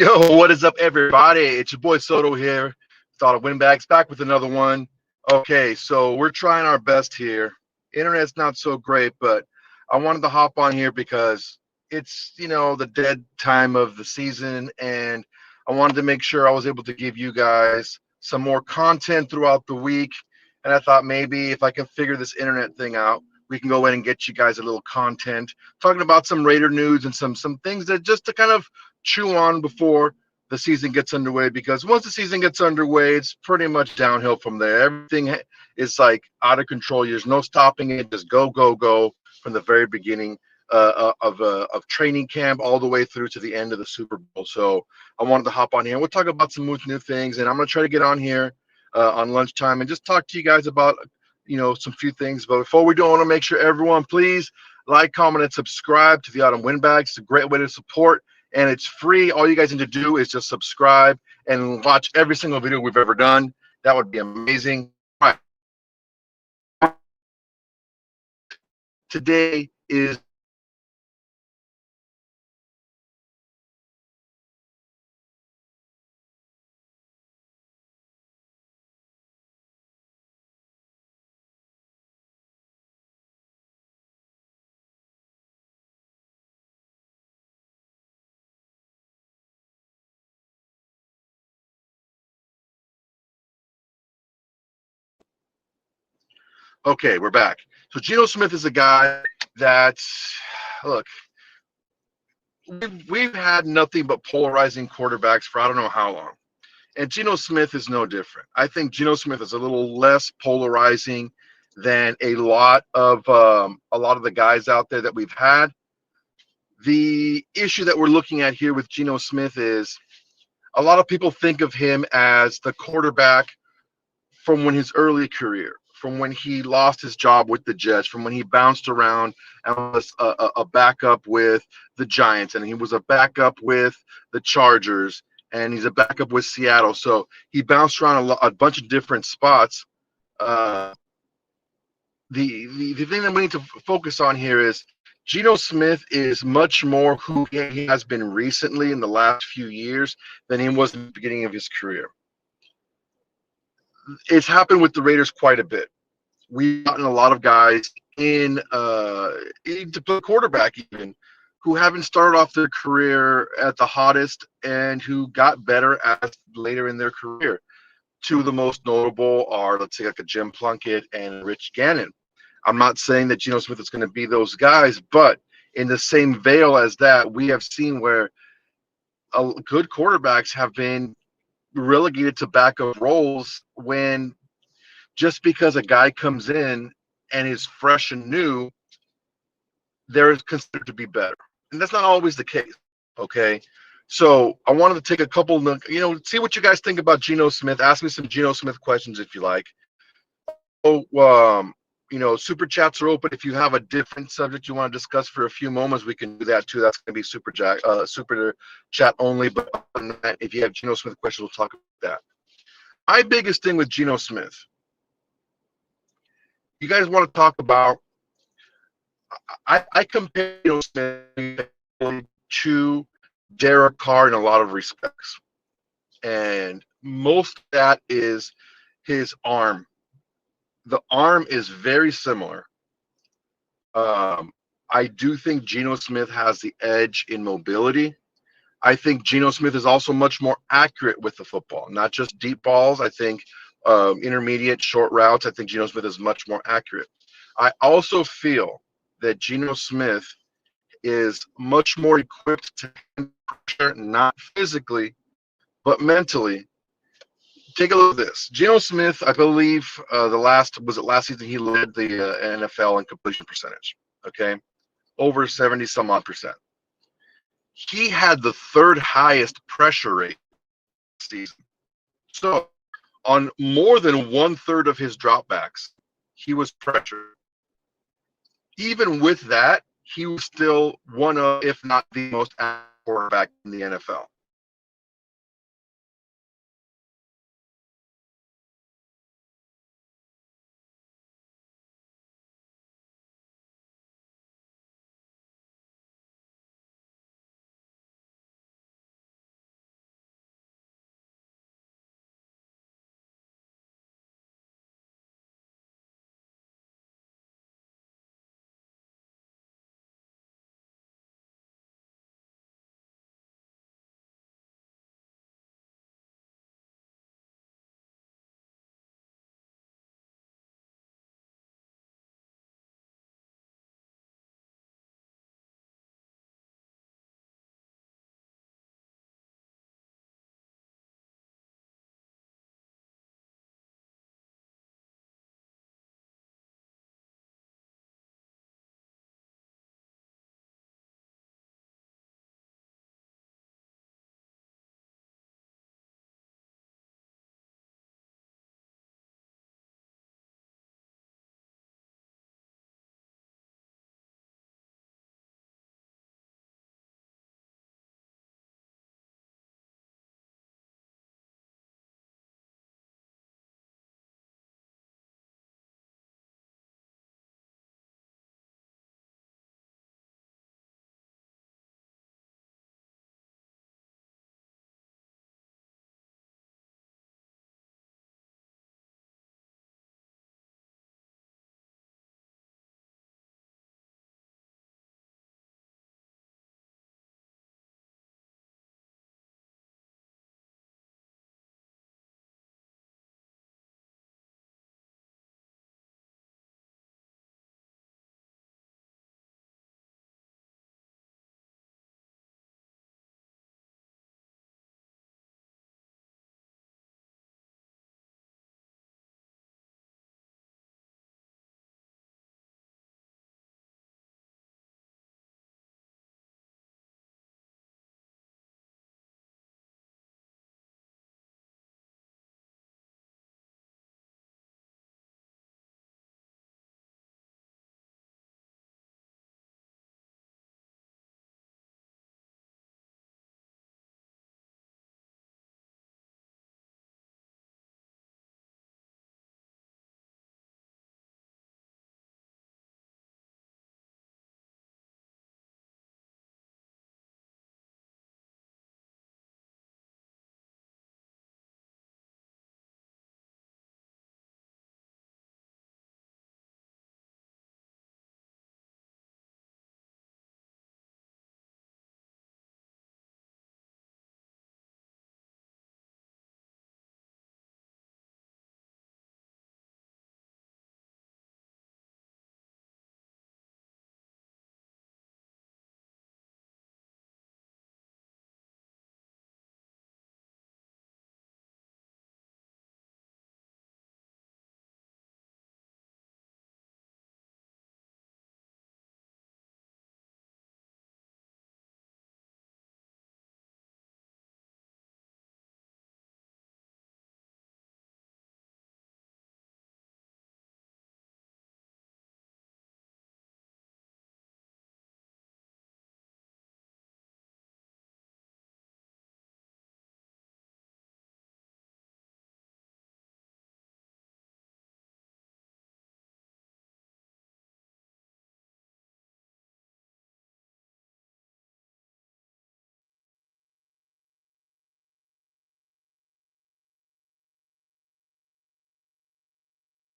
Yo, what is up, everybody? It's your boy Soto here. Thought of Winbacks back with another one. Okay, so we're trying our best here. Internet's not so great, but I wanted to hop on here because it's, the dead time of the season, and I wanted to make sure I was able to give you guys some more content throughout the week. And I thought maybe if I can figure this internet thing out, we can go in and get you guys a little content, talking about some Raider news and some things that just to kind of chew on before the season gets underway, because once the season gets underway, it's pretty much downhill from there. Everything is like out of control. There's no stopping it. Just go, go, go from the very beginning of training camp all the way through to the end of the Super Bowl. So I wanted to hop on here. We'll talk about some new things, and I'm going to try to get on here on lunchtime and just talk to you guys about some few things. But before we do, I want to make sure everyone, please like, comment, and subscribe to the Autumn Windbags. It's a great way to support, and it's free. All you guys need to do is just subscribe and watch every single video we've ever done. That would be amazing. All right. Today is okay. We're back. So Geno Smith is a guy that, look, we've had nothing but polarizing quarterbacks for I don't know how long. And Geno Smith is no different. I think Geno Smith is a little less polarizing than a lot of the guys out there that we've had. The issue that we're looking at here with Geno Smith is a lot of people think of him as the quarterback from when his early career, from when he lost his job with the Jets, from when he bounced around and was a backup with the Giants, and he was a backup with the Chargers, and he's a backup with Seattle. So he bounced around a bunch of different spots. Uh, the thing that we need to focus on here is Geno Smith is much more who he has been recently in the last few years than he was in the beginning of his career. It's happened with the Raiders quite a bit. We've gotten a lot of guys to play quarterback even who haven't started off their career at the hottest and who got better as later in their career. Two of the most notable are, let's say, like a Jim Plunkett and Rich Gannon. I'm not saying that Geno Smith is going to be those guys, but in the same veil as that, we have seen where good quarterbacks have been relegated to backup roles when just because a guy comes in and is fresh and new, they're considered to be better. And that's not always the case. Okay. So I wanted to take a couple, see what you guys think about Geno Smith. Ask me some Geno Smith questions if you like. Oh, super chats are open. If you have a different subject you want to discuss for a few moments, we can do that too. That's going to be super chat only. But if you have Geno Smith questions, we'll talk about that. My biggest thing with Geno Smith, you guys want to talk about, I compare Geno Smith to Derek Carr in a lot of respects. And most of that is his arm. The arm is very similar. I do think Geno Smith has the edge in mobility. I think Geno Smith is also much more accurate with the football, not just deep balls. I think intermediate, short routes. I think Geno Smith is much more accurate. I also feel that Geno Smith is much more equipped to handle pressure, not physically, but mentally. Take a look at this. Geno Smith, I believe, last season he led the NFL in completion percentage. Okay, over 70 some odd percent. He had the third highest pressure rate this season. So on more than 1/3 of his dropbacks, he was pressured. Even with that, he was still one of, if not the most accurate quarterback in the NFL.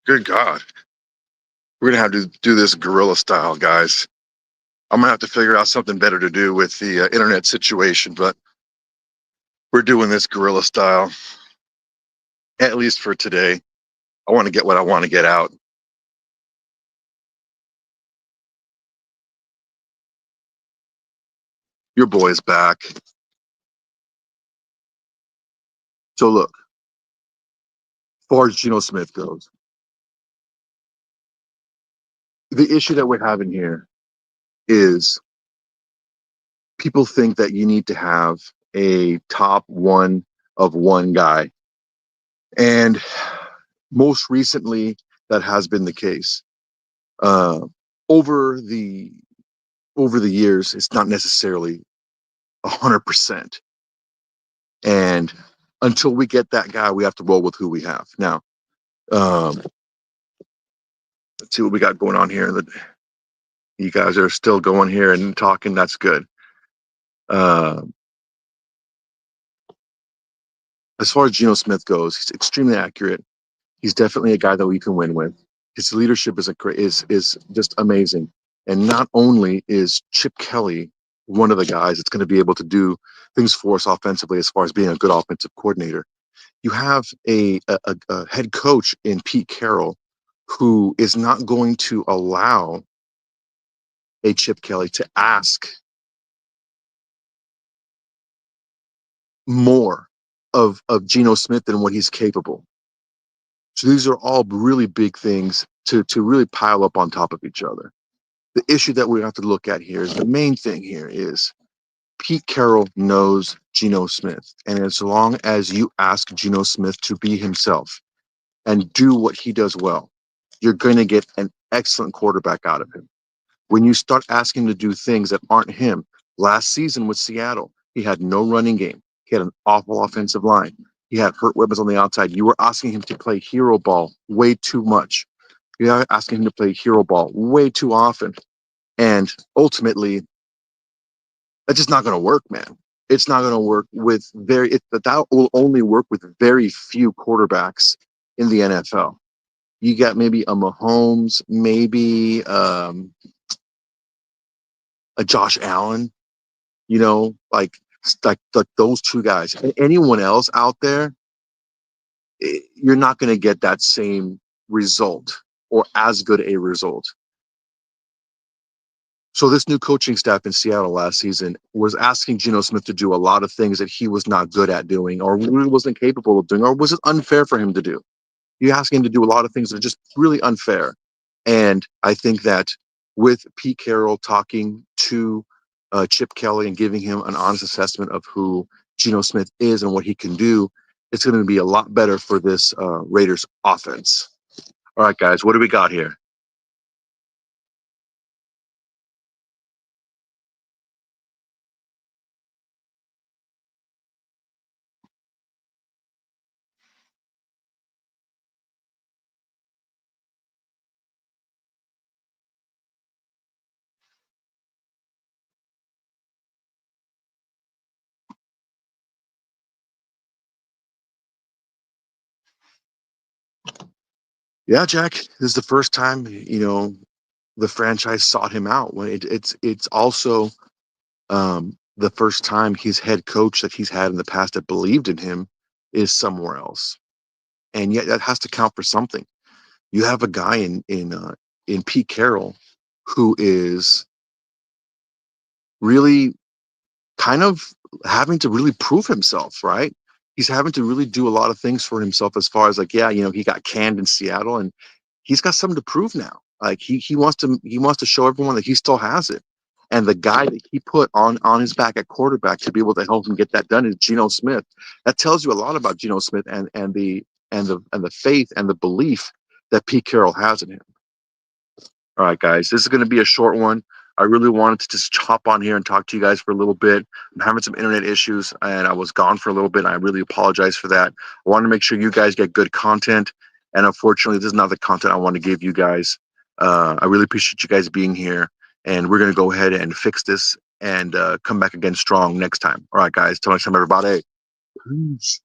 Good God. We're going to have to do this guerrilla style, guys. I'm going to have to figure out something better to do with the internet situation, but we're doing this guerrilla style, at least for today. I want to get what I want to get out. Your boy's back. So look, as far as Geno Smith goes, the issue that we're having here is people think that you need to have a top one of one guy. And most recently, that has been the case. Uh, over the years, it's not necessarily 100%. And until we get that guy, we have to roll with who we have. Now, let's see what we got going on here. You guys are still going here and talking. That's good. As far as Geno Smith goes, he's extremely accurate. He's definitely a guy that we can win with. His leadership is just amazing. And not only is Chip Kelly one of the guys that's going to be able to do things for us offensively as far as being a good offensive coordinator, you have a head coach in Pete Carroll who is not going to allow a Chip Kelly to ask more of Geno Smith than what he's capable. So these are all really big things to really pile up on top of each other. The issue that we have to look at here is the main thing here is Pete Carroll knows Geno Smith. And as long as you ask Geno Smith to be himself and do what he does well, you're going to get an excellent quarterback out of him. When you start asking him to do things that aren't him, last season with Seattle, he had no running game. He had an awful offensive line. He had hurt weapons on the outside. You were asking him to play hero ball way too much. You're asking him to play hero ball way too often. And ultimately, that's just not going to work, man. It's not going to work with that will only work with very few quarterbacks in the NFL. You got maybe a Mahomes, maybe a Josh Allen, like those two guys. Anyone else out there, you're not going to get that same result or as good a result. So this new coaching staff in Seattle last season was asking Geno Smith to do a lot of things that he was not good at doing or really wasn't capable of doing, or was it unfair for him to do? You ask him to do a lot of things that are just really unfair. And I think that with Pete Carroll talking to Chip Kelly and giving him an honest assessment of who Geno Smith is and what he can do, it's going to be a lot better for this Raiders offense. All right, guys, what do we got here? Yeah, Jack, this is the first time, the franchise sought him out. When it's also the first time his head coach that he's had in the past that believed in him is somewhere else, and yet that has to count for something. You have a guy in Pete Carroll who is really kind of having to really prove himself, right? He's having to really do a lot of things for himself as far as like, yeah, he got canned in Seattle and he's got something to prove now. Like he wants to show everyone that he still has it. And the guy that he put on his back at quarterback to be able to help him get that done is Geno Smith. That tells you a lot about Geno Smith and the faith and the belief that Pete Carroll has in him. All right, guys, this is going to be a short one. I really wanted to just hop on here and talk to you guys for a little bit. I'm having some internet issues and I was gone for a little bit. And I really apologize for that. I want to make sure you guys get good content. And unfortunately, this is not the content I want to give you guys. I really appreciate you guys being here. And we're going to go ahead and fix this and come back again strong next time. All right, guys. Till next time, everybody. Peace.